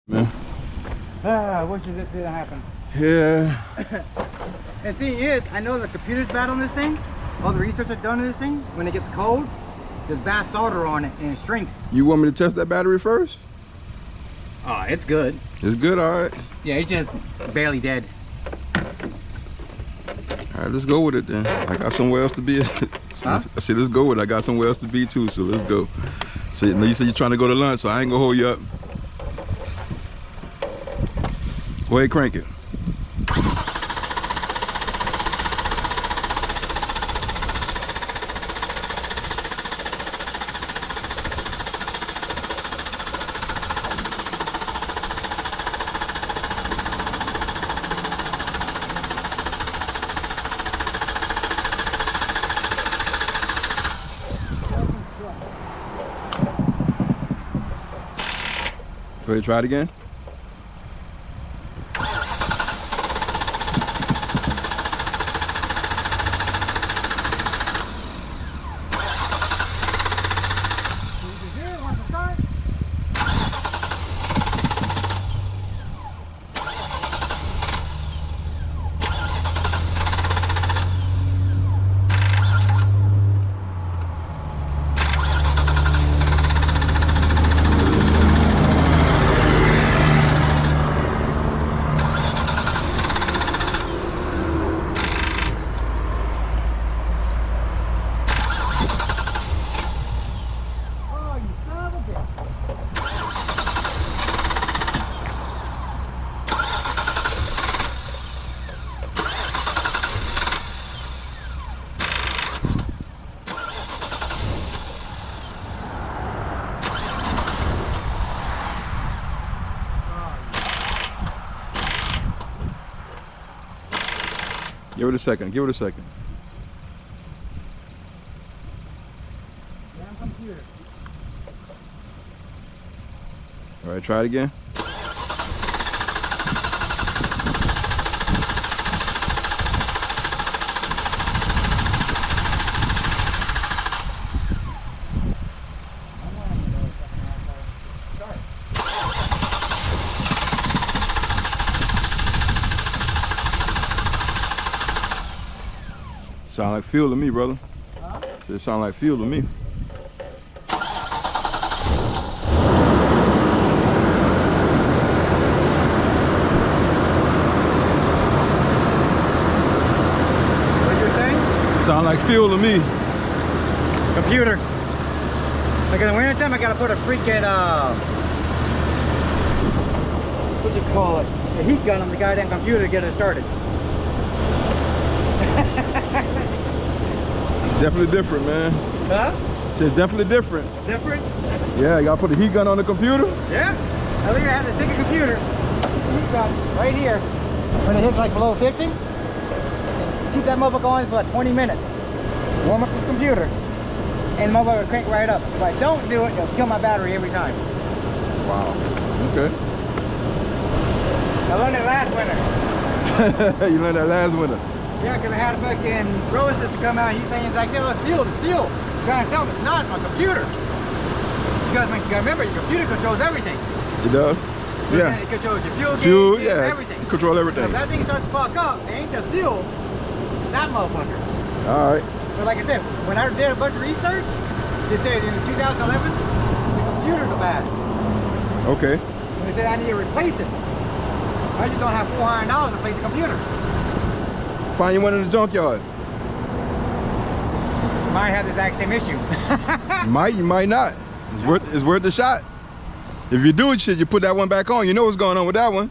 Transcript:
Man. I wish this didn't happen. Yeah. And the thing is, I know the computer's bad on this thing. All the research I've done on this thing, when it gets cold, there's bad solder on it and it shrinks. You want me to test that battery first? Oh, it's good. It's good, all right. Yeah, it's just barely dead. All right, let's go with it then. I got somewhere else to be. Huh? I said, let's go with it. I got somewhere else to be too, so let's go. See, you said you're trying to go to lunch, so I ain't gonna hold you up. Go ahead, crank it. Go ahead, try it again. Give it a second, give it a second. Damn computer. All right, try it again. Sound like fuel to me, brother. Huh? It sound like fuel to me. What you saying? Sound like fuel to me. Computer. Like in the winter time, I gotta put a freaking what do you call it? A heat gun on the goddamn computer to get it started. Definitely different, man. Huh? It's definitely different. Different? Yeah, you gotta put a heat gun on the computer. Yeah. I think I had to take a computer. Heat gun right here. When it hits like below 50, keep that motherfucker on for like 20 minutes. Warm up this computer, and the motherfucker will crank right up. If I don't do it, it'll kill my battery every time. Wow. Okay. I learned it last winter. You learned that last winter. Yeah, because I had a fucking process to come out, and he's saying, it's like, oh, it's fuel, it's fuel. He's trying to tell me it's not, it's my computer. Because when you remember, your computer controls everything. It does? Yeah. It controls your Fuel, fuel gauge, yeah. everything. Control So everything. if that thing starts to fuck up, it ain't just fuel, it's that motherfucker. All right. So like I said, when I did a bunch of research, they said in 2011, the computers are bad. Okay. And they said I need to replace it. I just don't have $400 to replace the computer. Find you one in the junkyard. Might have the exact same issue. You might not. It's worth the shot. If you do it, shit, you put that one back on. You know what's going on with that one.